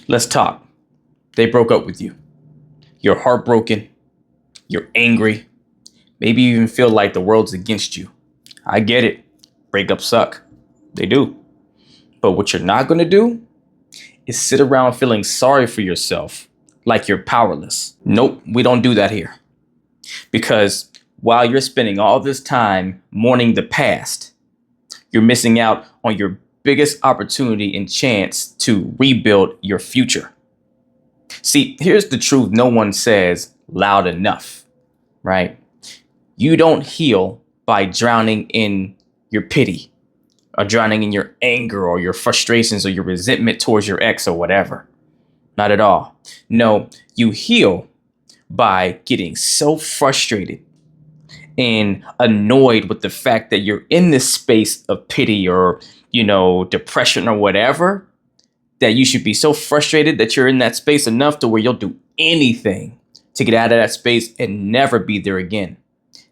Let's talk. They broke up with you. You're heartbroken. You're angry. Maybe you even feel like the world's against you. I get it. Breakups suck. They do. But what you're not going to do is sit around feeling sorry for yourself like you're powerless. Nope, we don't do that here. Because while you're spending all this time mourning the past, you're missing out on your biggest opportunity and chance to rebuild your future. See, here's the truth no one says loud enough, right? You don't heal by drowning in your pity or drowning in your anger or your frustrations or your resentment towards your ex or whatever. Not at all. No, you heal by getting so frustrated and annoyed with the fact that you're in this space of pity or, depression or whatever, that you should be so frustrated that you're in that space enough to where you'll do anything to get out of that space and never be there again.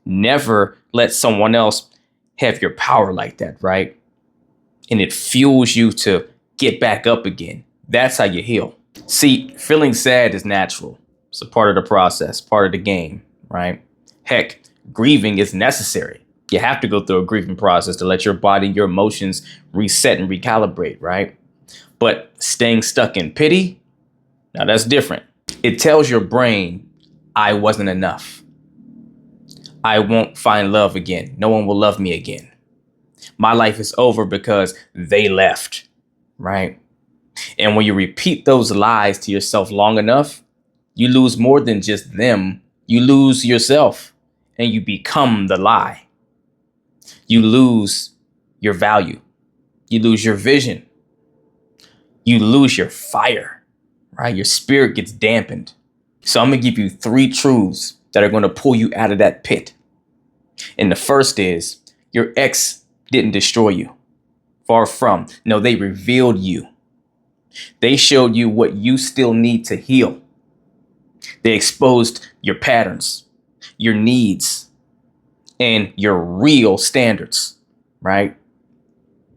Never let someone else have your power like that, right? And it fuels you to get back up again. That's how you heal. See, feeling sad is natural. It's a part of the process, part of the game, right? Heck, grieving is necessary. You have to go through a grieving process to let your body, your emotions reset and recalibrate, right? But staying stuck in pity, now that's different. It tells your brain, I wasn't enough. I won't find love again. No one will love me again. My life is over because they left, right? And when you repeat those lies to yourself long enough, you lose more than just them. You lose yourself and you become the lie. You lose your value. You lose your vision. You lose your fire, right? Your spirit gets dampened. So I'm going to give you 3 truths that are going to pull you out of that pit. And the first is your ex didn't destroy you. Far from. No, they revealed you. They showed you what you still need to heal. They exposed your patterns, your needs, and your real standards, right?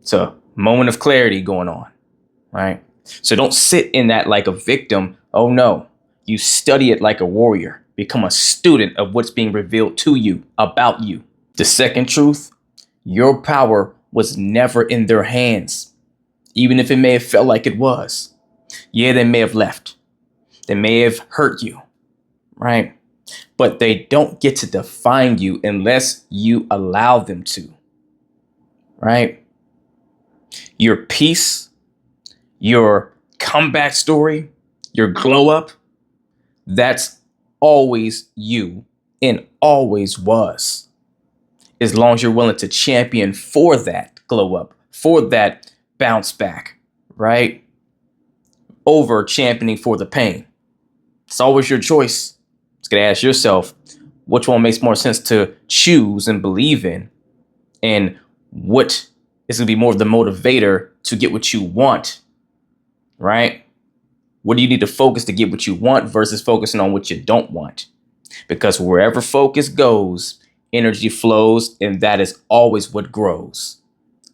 It's a moment of clarity going on, right? So don't sit in that like a victim. Oh no, you study it like a warrior. Become a student of what's being revealed to you about you. The second truth, your power was never in their hands, even if it may have felt like it was. Yeah, they may have left. They may have hurt you, right? But they don't get to define you unless you allow them to, right? Your peace, your comeback story, your glow up, that's always you and always was. As long as you're willing to champion for that glow up, for that bounce back, right? Over championing for the pain. It's always your choice. It's going to ask yourself, which one makes more sense to choose and believe in? And what is going to be more of the motivator to get what you want, right? What do you need to focus to get what you want versus focusing on what you don't want? Because wherever focus goes, energy flows, and that is always what grows.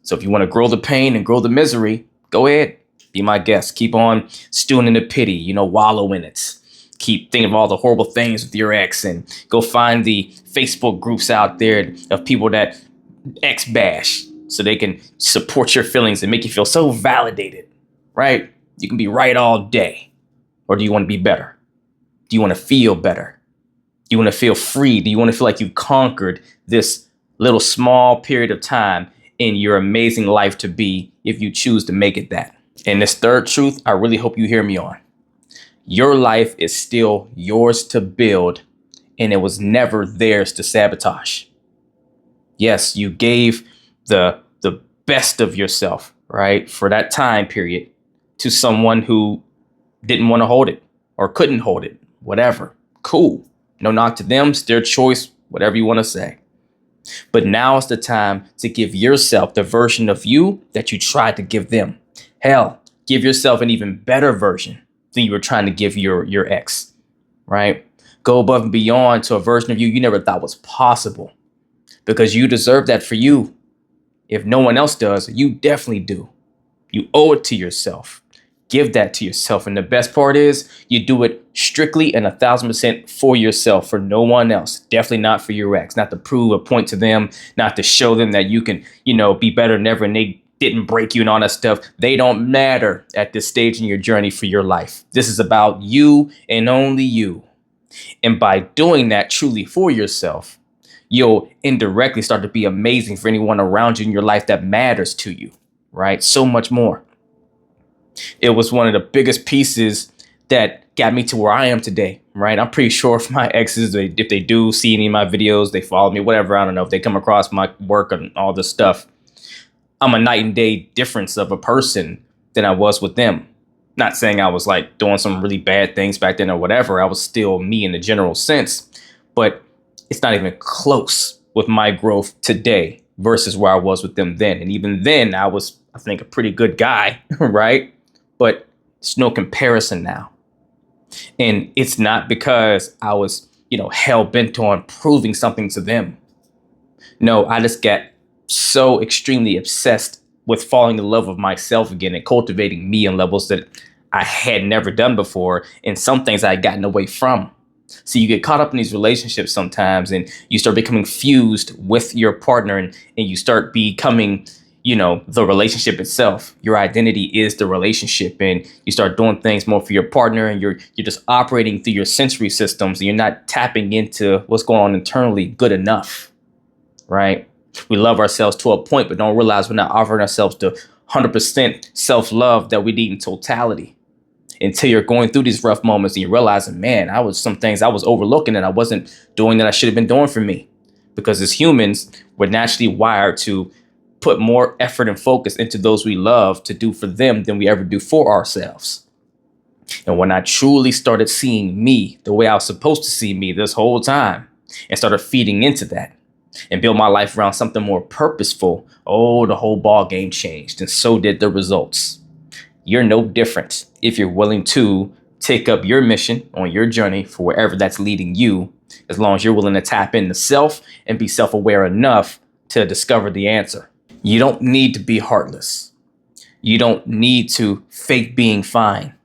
So if you want to grow the pain and grow the misery, go ahead. Be my guest. Keep on stewing in the pity, wallow in it. Keep thinking of all the horrible things with your ex and go find the Facebook groups out there of people that ex bash so they can support your feelings and make you feel so validated, right? You can be right all day. Or do you want to be better? Do you want to feel better? Do you want to feel free? Do you want to feel like you've conquered this little small period of time in your amazing life to be if you choose to make it that? And this third truth, I really hope you hear me on. Your life is still yours to build, and it was never theirs to sabotage. Yes, you gave the best of yourself, right, for that time period to someone who didn't want to hold it or couldn't hold it, whatever. Cool. No knock to them. It's their choice, whatever you want to say. But now is the time to give yourself the version of you that you tried to give them. Hell, give yourself an even better version than you were trying to give your ex, right? Go above and beyond to a version of you you never thought was possible, because you deserve that for you. If no one else does, you definitely do. You owe it to yourself. give that to yourself. And the best part is you do it strictly and 1,000% for yourself, for no one else. Definitely not for your ex, not to prove a point to them, not to show them that you can, be better than ever and they didn't break you and all that stuff. They don't matter at this stage in your journey for your life. This is about you and only you. And by doing that truly for yourself, you'll indirectly start to be amazing for anyone around you in your life that matters to you, right? So much more. It was one of the biggest pieces that got me to where I am today, right? I'm pretty sure if my exes, if they do see any of my videos, they follow me, whatever, I don't know, if they come across my work and all this stuff, I'm a night and day difference of a person than I was with them. Not saying I was like doing some really bad things back then or whatever. I was still me in the general sense, but it's not even close with my growth today versus where I was with them then. And even then I was, I think, a pretty good guy, right? But it's no comparison now. And it's not because I was, hell bent on proving something to them. No, I just got so extremely obsessed with falling in love with myself again and cultivating me in levels that I had never done before. And some things I had gotten away from. So you get caught up in these relationships sometimes and you start becoming fused with your partner and you start becoming, the relationship itself. Your identity is the relationship, and you start doing things more for your partner, and you're just operating through your sensory systems, and you're not tapping into what's going on internally good enough, right? We love ourselves to a point, but don't realize we're not offering ourselves the 100% self-love that we need in totality until you're going through these rough moments and you're realizing, man, some things I was overlooking and I wasn't doing that I should have been doing for me. Because as humans, we're naturally wired to put more effort and focus into those we love to do for them than we ever do for ourselves. And when I truly started seeing me the way I was supposed to see me this whole time and started feeding into that and build my life around something more purposeful, the whole ball game changed, and so did the results. You're no different if you're willing to take up your mission on your journey for wherever that's leading you, as long as you're willing to tap into self and be self-aware enough to discover the answer. You don't need to be heartless. You don't need to fake being fine.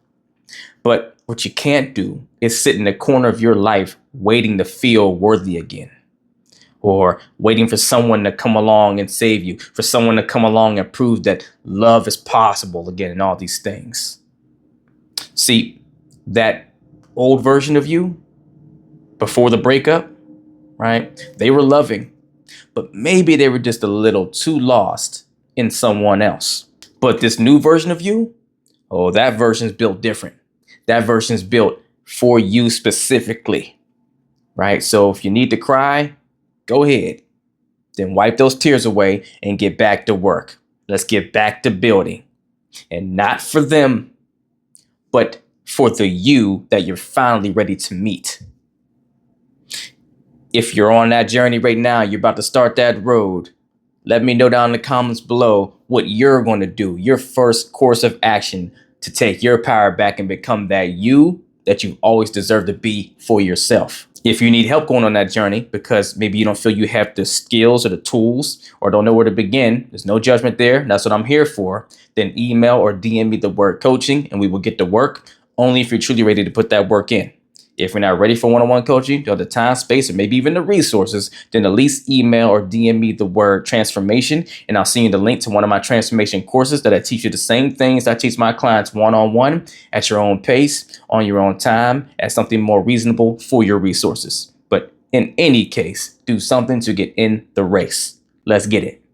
But what you can't do is sit in the corner of your life waiting to feel worthy again, or waiting for someone to come along and save you, for someone to come along and prove that love is possible again, and all these things. See, that old version of you before the breakup, right? They were loving, but maybe they were just a little too lost in someone else. But this new version of you, that version's built different. That version's built for you specifically, right? So if you need to cry, go ahead. Then wipe those tears away and get back to work. Let's get back to building. And not for them, but for the you that you're finally ready to meet. If you're on that journey right now, you're about to start that road, let me know down in the comments below what you're going to do, your first course of action to take your power back and become that you that you always deserve to be for yourself. If you need help going on that journey because maybe you don't feel you have the skills or the tools or don't know where to begin, there's no judgment there. That's what I'm here for. Then email or DM me the word coaching and we will get to work, only if you're truly ready to put that work in. If you're not ready for one-on-one coaching, or the time, space, or maybe even the resources, then at least email or DM me the word transformation, and I'll send you the link to one of my transformation courses that I teach you the same things I teach my clients one-on-one at your own pace, on your own time, at something more reasonable for your resources. But in any case, do something to get in the race. Let's get it.